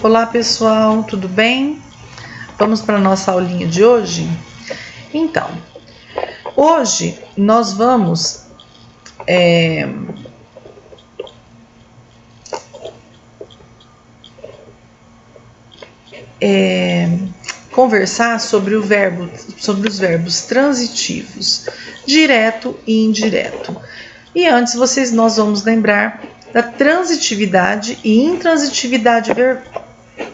Olá pessoal, tudo bem? Vamos para a nossa aulinha de hoje? Então, hoje nós vamos conversar sobre os verbos transitivos, direto e indireto. E antes nós vamos lembrar da transitividade e intransitividade verbal,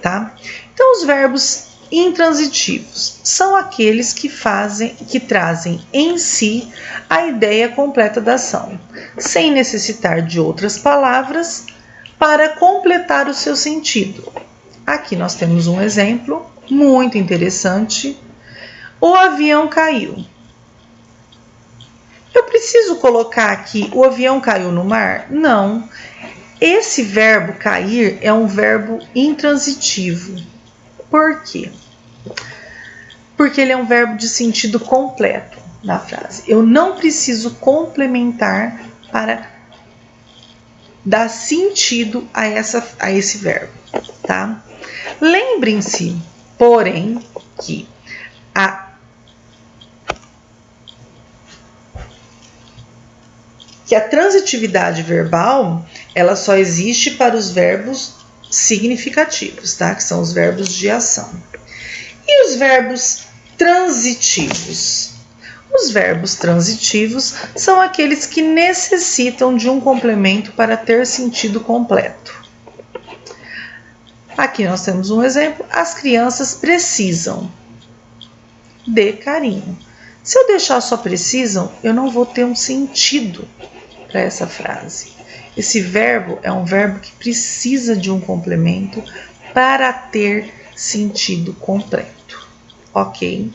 tá? Então, os verbos intransitivos são aqueles que trazem em si a ideia completa da ação, sem necessitar de outras palavras para completar o seu sentido. Aqui nós temos um exemplo muito interessante. O avião caiu. Eu preciso colocar aqui, o avião caiu no mar? Não. Esse verbo cair é um verbo intransitivo. Por quê? Porque ele é um verbo de sentido completo na frase. Eu não preciso complementar para dar sentido a esse verbo, tá? Lembrem-se, porém, que a transitividade verbal, ela só existe para os verbos significativos, tá? Que são os verbos de ação. E os verbos transitivos? Os verbos transitivos são aqueles que necessitam de um complemento para ter sentido completo. Aqui nós temos um exemplo. As crianças precisam de carinho. Se eu deixar só precisam, eu não vou ter um sentido para essa frase. Esse verbo é um verbo que precisa de um complemento para ter sentido completo, ok?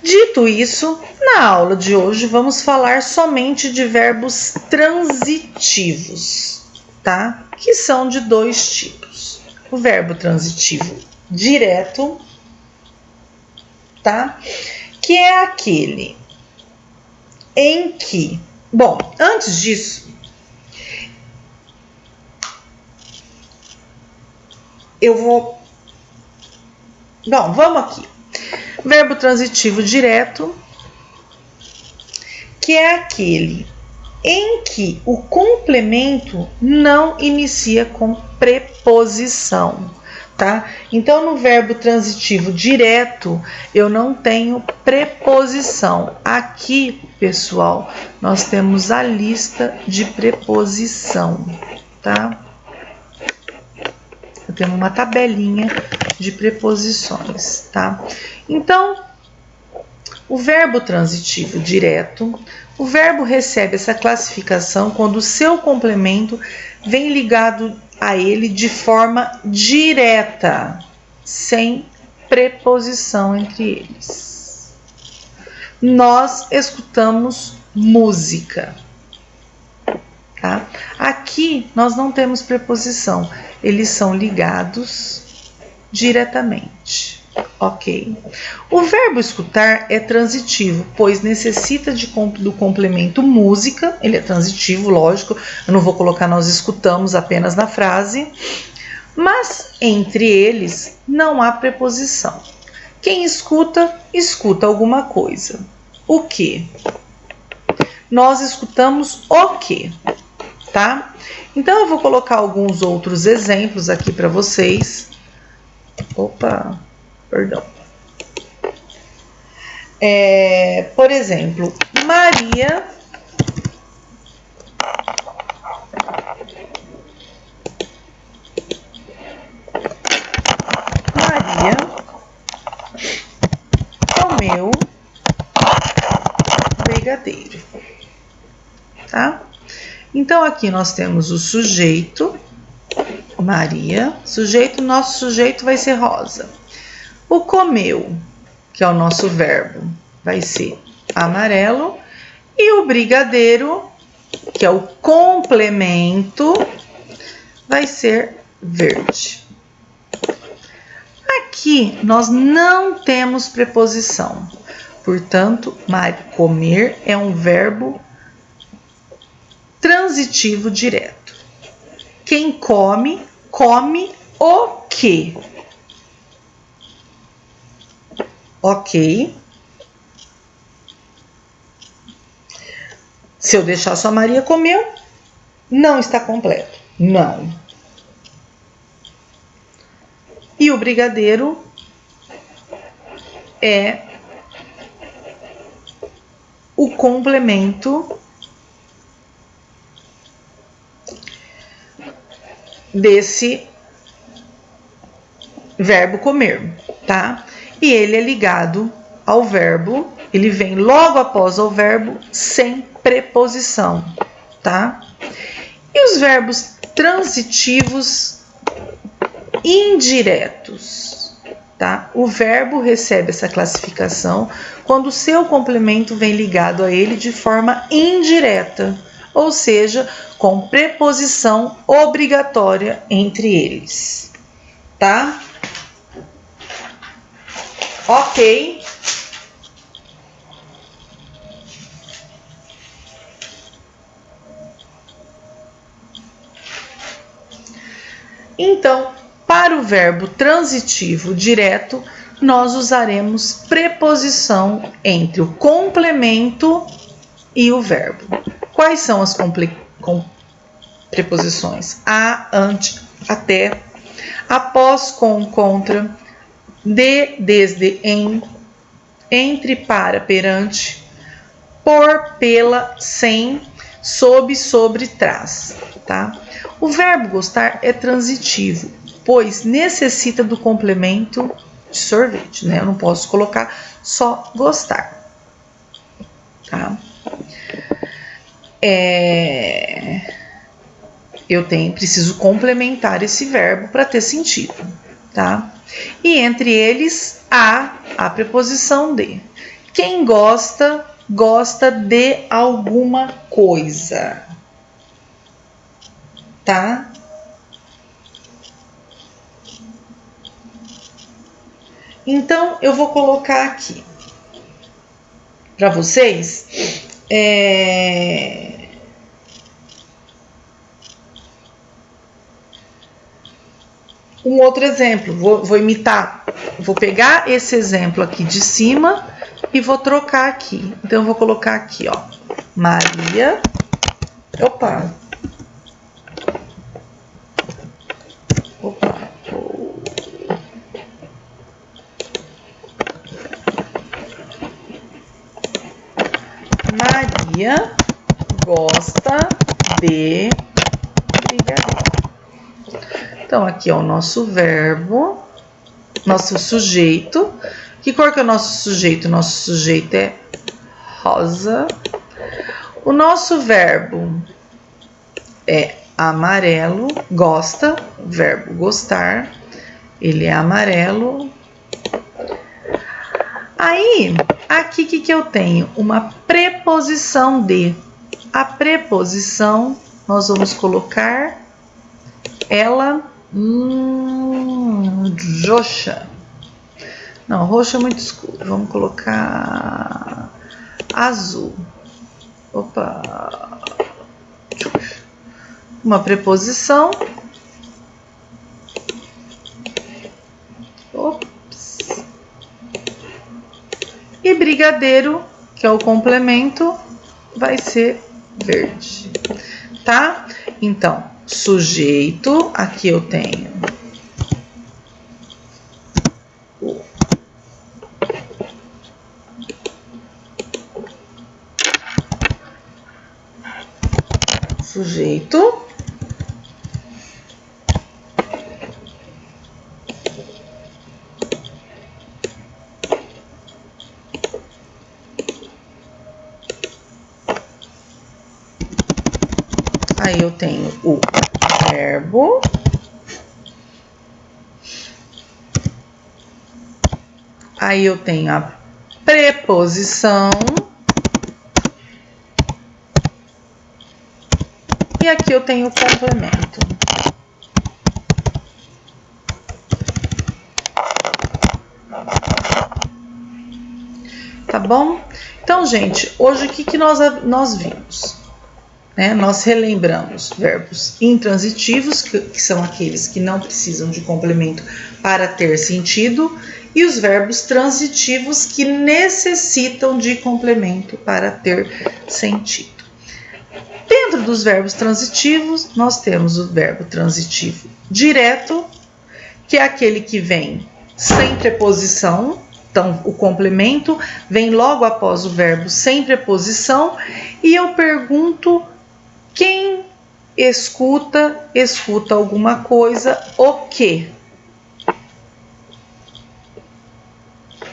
Dito isso, na aula de hoje vamos falar somente de verbos transitivos, tá? Que são de dois tipos. O verbo transitivo direto, tá? Que é aquele em que... Bom, antes disso, vamos aqui. Verbo transitivo direto, que é aquele em que o complemento não inicia com preposição, tá? Então, no verbo transitivo direto, eu não tenho preposição. Aqui, pessoal, nós temos a lista de preposição, tá? Eu tenho uma tabelinha de preposições, tá? Então, o verbo transitivo direto, o verbo recebe essa classificação quando o seu complemento vem ligado a ele de forma direta, sem preposição entre eles. Nós escutamos música, tá? Aqui nós não temos preposição, eles são ligados diretamente, ok? O verbo escutar é transitivo, pois necessita do complemento música. Ele é transitivo, lógico, eu não vou colocar nós escutamos apenas na frase, mas entre eles não há preposição. Quem escuta, escuta alguma coisa. O quê? Nós escutamos o quê? Tá? Então eu vou colocar alguns outros exemplos aqui para vocês. Por exemplo, Maria comeu brigadeiro, tá? Então aqui nós temos o sujeito, Maria, nosso sujeito vai ser Rosa. O comeu, que é o nosso verbo, vai ser amarelo. E o brigadeiro, que é o complemento, vai ser verde. Aqui nós não temos preposição, portanto, comer é um verbo transitivo direto. Quem come, come o quê? Ok. Se eu deixar só Maria comeu, não está completo. Não. E o brigadeiro é o complemento desse verbo comer, tá? E ele é ligado ao verbo, ele vem logo após o verbo sem preposição, tá? E os verbos transitivos indiretos, tá? O verbo recebe essa classificação quando o seu complemento vem ligado a ele de forma indireta, ou seja, com preposição obrigatória entre eles, tá? Ok. Então, para o verbo transitivo direto, nós usaremos preposição entre o complemento e o verbo. Quais são as preposições? A, ante, até, após, com, contra, de, desde, em, entre, para, perante, por, pela, sem, sob, sobre, trás, tá? O verbo gostar é transitivo, pois necessita do complemento de sorvete, né? Eu não posso colocar só gostar, tá? Eu preciso complementar esse verbo para ter sentido, tá? E entre eles há a preposição de. Quem gosta, gosta de alguma coisa, tá? Então, eu vou colocar aqui para vocês um outro exemplo. Vou imitar, vou pegar esse exemplo aqui de cima e vou trocar aqui. Então, eu vou colocar aqui, ó, Maria. Opa. Maria gosta de brigadeiro. Então, aqui é o nosso verbo, nosso sujeito. Que cor que é o nosso sujeito? Nosso sujeito é rosa. O nosso verbo é amarelo, gosta, verbo gostar, ele é amarelo. Aí, aqui que eu tenho? Uma preposição de. A preposição, nós vamos colocar ela roxa. Não, roxo é muito escuro. Vamos colocar azul. Opa! Uma preposição. Ops. E brigadeiro, que é o complemento, vai ser verde, tá? Então, sujeito, aqui eu tenho o sujeito. Aí eu tenho o verbo. Aí eu tenho a preposição. E aqui eu tenho o complemento. Tá bom? Então, gente, hoje o que nós vimos? né, nós relembramos verbos intransitivos, que são aqueles que não precisam de complemento para ter sentido, e os verbos transitivos que necessitam de complemento para ter sentido. Dentro dos verbos transitivos, nós temos o verbo transitivo direto, que é aquele que vem sem preposição, então o complemento vem logo após o verbo sem preposição, e eu pergunto quem escuta alguma coisa, o quê?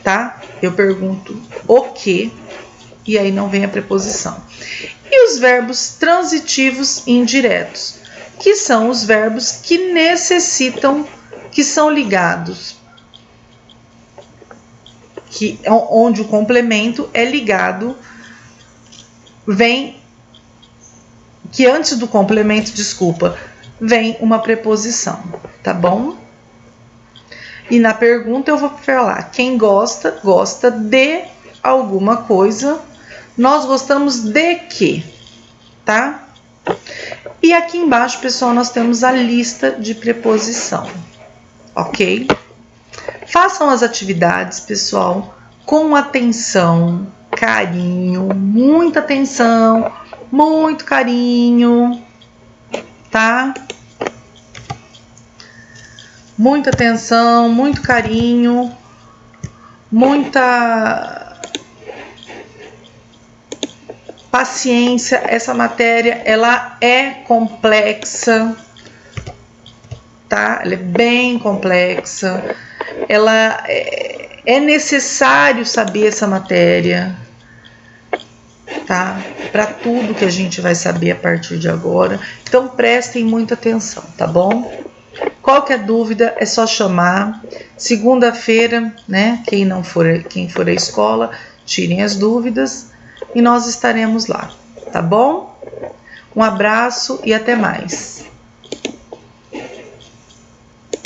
Tá? Eu pergunto o quê, e aí não vem a preposição. E os verbos transitivos indiretos, que são os verbos que necessitam, que são ligados, onde o complemento é ligado, que antes do complemento, vem uma preposição, tá bom? E na pergunta eu vou falar, quem gosta de alguma coisa. Nós gostamos de quê? Tá? E aqui embaixo, pessoal, nós temos a lista de preposição, ok? Façam as atividades, pessoal, com atenção, carinho, muita atenção, muito carinho, tá? Muita atenção, muito carinho, muita paciência. Essa matéria, ela é complexa, tá? Ela é bem complexa. Ela é necessário saber essa matéria, tá? Para tudo que a gente vai saber a partir de agora. Então prestem muita atenção, tá bom? Qualquer dúvida é só chamar. Segunda-feira, né? Quem for à escola, tirem as dúvidas e nós estaremos lá, tá bom? Um abraço e até mais.